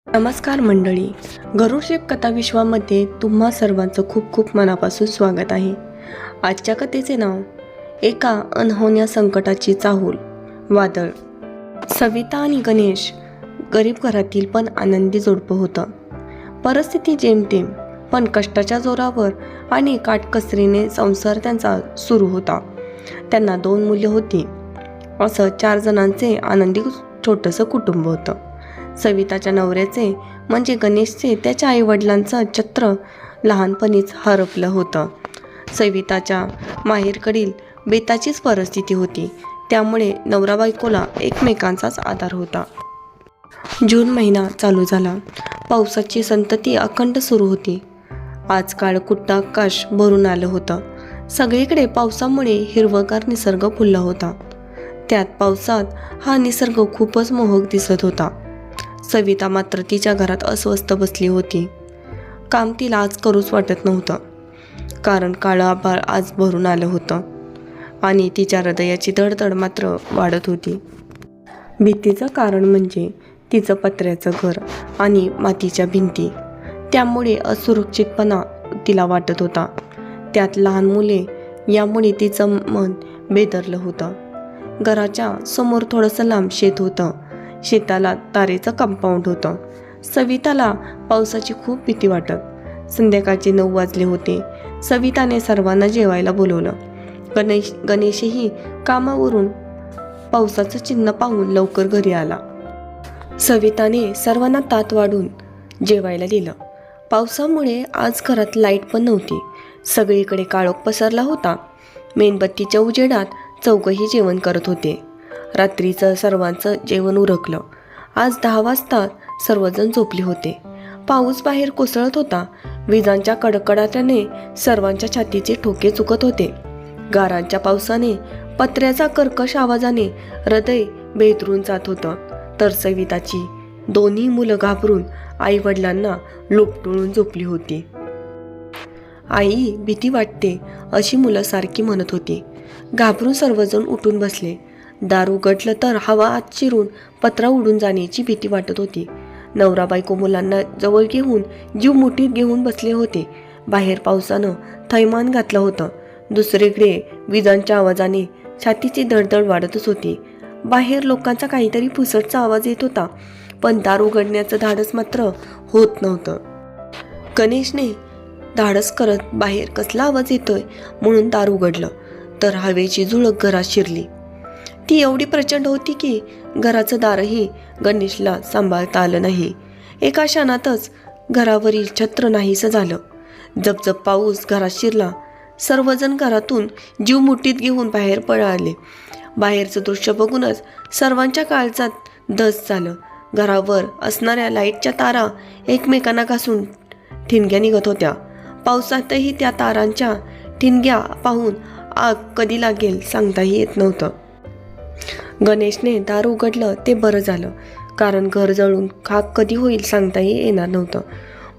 नमस्कार मंडळी, गरुडशेप कथा विश्वामध्ये तुम्हा सर्वांचं खूप खूप मनापासून स्वागत आहे. आजच्या कथेचे नाव एका अनहोण्या संकटाची चाहूल. वादळ. सविता आणि गणेश गरीब घरातील पण आनंदी जोडपं होतं. परिस्थिती जेमतेम, पण कष्टाच्या जोरावर आणि काटकसरीने संसार त्यांचा सुरू होता. त्यांना 2 मुले होती. असं 4 जणांचे आनंदी छोटंसं कुटुंब होतं. सविताच्या नवऱ्याचे म्हणजे गणेशचे त्याच्या आईवडिलांचं छत्र लहानपणीच हरपलं होतं. सविताच्या माहेरकडील बेताचीच परिस्थिती होती, त्यामुळे नवरा बायकोला एकमेकांचाच आधार होता. जून महिना चालू झाला. पावसाची संतती अखंड सुरू होती. आजकाल कुट्ट आकाश भरून आलं होतं. सगळीकडे पावसामुळे हिरवगार निसर्ग फुलला होता. त्यात पावसात हा निसर्ग खूपच मोहक दिसत होता. सविता मात्र तिच्या घरात अस्वस्थ बसली होती. काम तिला आज करूच वाटत नव्हतं, कारण काळं आभाळ आज भरून आलं होतं आणि तिच्या हृदयाची धडधड मात्र वाढत होती. भीतीचं कारण म्हणजे तिचं पत्र्याचं घर आणि मातीच्या भिंती, त्यामुळे असुरक्षितपणा तिला वाटत होता. त्यात लहान मुले, यामुळे तिचं मन बेदरलं होतं. घराच्या समोर थोडंसं लांब शेत होतं. शेताला तारेचं कंपाऊंड होतं. सविताला पावसाची खूप भीती वाटत. संध्याकाळचे 9 वाजले होते. सविताने सर्वांना जेवायला बोलवलं. गणेशही कामावरून पावसाचं चिन्ह पाहून लवकर घरी आला. सविताने सर्वांना ताट वाढून जेवायला दिलं. पावसामुळे आज घरात लाईट पण नव्हती. सगळीकडे काळोख पसरला होता. मेणबत्तीच्या उजेडात चौघंही जेवण करत होते. रात्रीचं सर्वांचं जेवण उरकलं. आज 10 वाजता सर्वजण झोपले होते. पाऊस बाहेर कोसळत होता. विजांच्या कडकडाटाने सर्वांच्या छातीचे ठोके चुकत होते. गारांच्या पावसाने, पत्र्याचा कर्कश आवाजाने हृदय बेदरून जात होतं. तर सविताची 2 मुलं घाबरून आईवडिलांना लोपटून झोपली होती. आई, भीती वाटते, अशी मुलं सारखी म्हणत होती. घाबरून सर्वजण उठून बसले. दार उघडलं तर हवा आत शिरून पत्रा उडून जाण्याची भीती वाटत होती. नवरा बायको मुलांना जवळ घेऊन जीव मुठीत घेऊन बसले होते. बाहेर पावसानं थैमान घातलं होतं. दुसरीकडे विजांच्या आवाजाने छातीची धडधड वाढतच होती. बाहेर लोकांचा काहीतरी फुसटचा आवाज येत होता, पण दार उघडण्याचं धाडस मात्र होत नव्हतं. गणेशने धाडस करत बाहेर कसला आवाज येतोय म्हणून दार उघडलं, तर हवेची झुळूक घरात शिरली. ती एवढी प्रचंड होती की घराचं दारही गणेशला सांभाळता आलं नाही. एका क्षणातच घरावरील छत्र नाहीसं झालं. जपजप पाऊस घरात शिरला. सर्वजण घरातून जीव मुठीत घेऊन बाहेर पळाले. बाहेरचं दृश्य बघूनच सर्वांच्या काळजात धस झालं. घरावर असणाऱ्या लाईटच्या तारा एकमेकांना घासून ठिणग्या निघत होत्या. पावसातही त्या तारांच्या ठिणग्या पाहून आग कधी लागेल सांगताही येत नव्हतं. गणेशने दार उघडलं ते बरं झालं, कारण घर जळून खाक कधी होईल सांगताही येणार नव्हतं.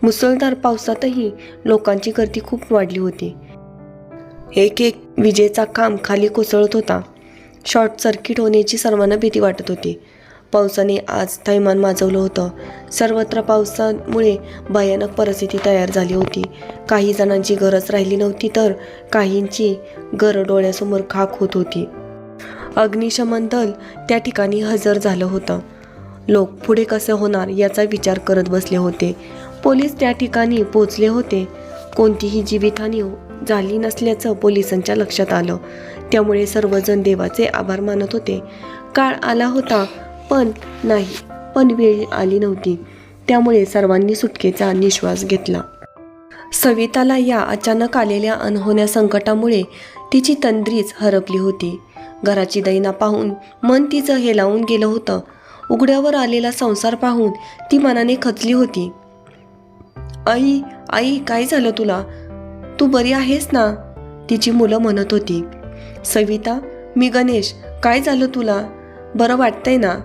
मुसळधार पावसातही लोकांची गर्दी खूप वाढली होती. एक विजेचा खांब खाली कोसळत होता. शॉर्ट सर्किट होण्याची सर्वांना भीती वाटत होती. पावसाने आज थैमान माजवलं होतं. सर्वत्र पावसामुळे भयानक परिस्थिती तयार झाली होती. काही जणांची घरच राहिली नव्हती, तर काहींची घरं डोळ्यासमोर खाक होत होती. अग्निशमन दल त्या ठिकाणी हजर झालं होतं. लोक पुढे कसं होणार याचा विचार करत बसले होते. पोलीस त्या ठिकाणी पोहोचले होते. कोणतीही जीवितहानी झाली नसल्याचं पोलिसांच्या लक्षात आलं. त्यामुळे सर्वजण देवाचे आभार मानत होते. काळ आला होता, पण वेळ आली नव्हती. त्यामुळे सर्वांनी सुटकेचा निश्वास घेतला. सविताला या अचानक आलेल्या अनहोण्या संकटामुळे तिची तंद्रीच हरपली होती. घराची दैना पाहून मन तिचं हेलावून गेलं होतं. उघड्यावर आलेला संसार पाहून ती मनाने खचली होती. आई, आई, काय झालं तुला? तू बरी आहेस ना? तिची मुलं म्हणत होती. सविता, मी गणेश. काय झालं तुला? बरं वाटतंय ना?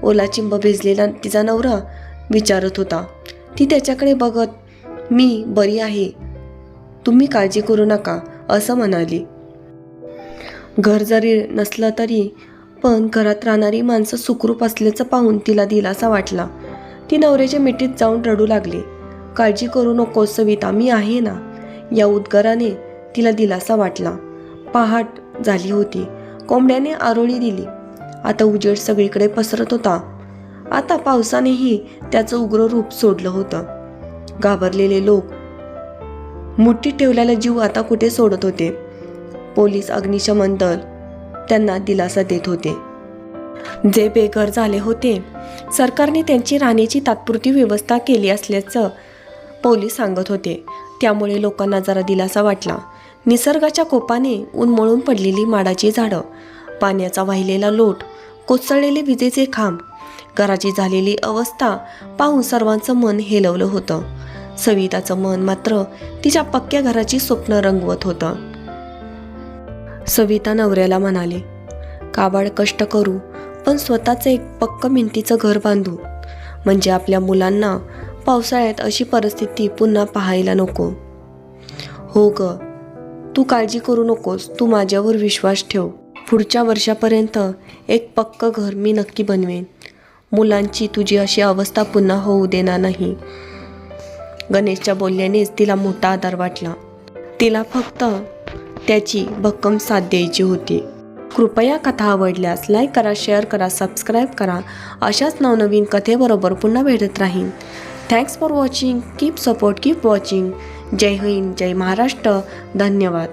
ओलाचिंब भिजलेला तिचा नवरा विचारत होता. ती त्याच्याकडे बघत, मी बरी आहे, तुम्ही काळजी करू नका, असं म्हणाली. घर जरी नसलं तरी पण घरात राहणारी माणसं सुखरूप असल्याचं पाहून तिला दिलासा वाटला. ती नवऱ्याच्या मिठीत जाऊन रडू लागली. काळजी करू नकोस सविता, मी आहे ना. या उद्गाराने तिला दिलासा वाटला. पहाट झाली होती. कोंबड्याने आरोळी दिली. आता उजेड सगळीकडे पसरत होता. आता पावसानेही त्याचं उग्र रूप सोडलं होतं. घाबरलेले लोक मुठीत ठेवलेला जीव आता कुठे सोडत होते. पोलीस, अग्निशमन दल त्यांना दिलासा देत होते. जे बेघर झाले होते, सरकारने त्यांची राहण्याची तात्पुरती व्यवस्था केली असल्याचं पोलीस सांगत होते. त्यामुळे लोकांना जरा दिलासा वाटला. निसर्गाच्या कोपाने उन्मळून पडलेली माडाची झाडं, पाण्याचा वाहिलेला लोट, कोसळलेले विजेचे खांब, घराची झालेली अवस्था पाहून सर्वांचं मन हेलवलं होतं. सविताचं मन मात्र तिच्या पक्क्या घराची स्वप्न रंगवत होतं. सविता नवऱ्याला म्हणाले, काबाड कष्ट करू, पण स्वतःचं एक पक्क भिंतीचं घर बांधू, म्हणजे आपल्या मुलांना पावसाळ्यात अशी परिस्थिती पुन्हा पाहायला नको. हो ग, तू काळजी करू नकोस, तू माझ्यावर विश्वास ठेव. पुढच्या वर्षापर्यंत एक पक्क घर मी नक्की बनवेन. मुलांची तुझी अशी अवस्था पुन्हा होऊ देणार नाही. गणेशच्या बोलण्यानेच तिला मोठा आधार वाटला. तिला फक्त त्याची भक्कम साथ द्यायची होती. कृपया कथा आवडल्यास लाईक करा, शेअर करा, सबस्क्राईब करा. अशाच नवनवीन कथेबरोबर पुन्हा भेटत राहीन. Thanks for watching. Keep support, keep watching. जय हिंद, जय महाराष्ट्र. धन्यवाद.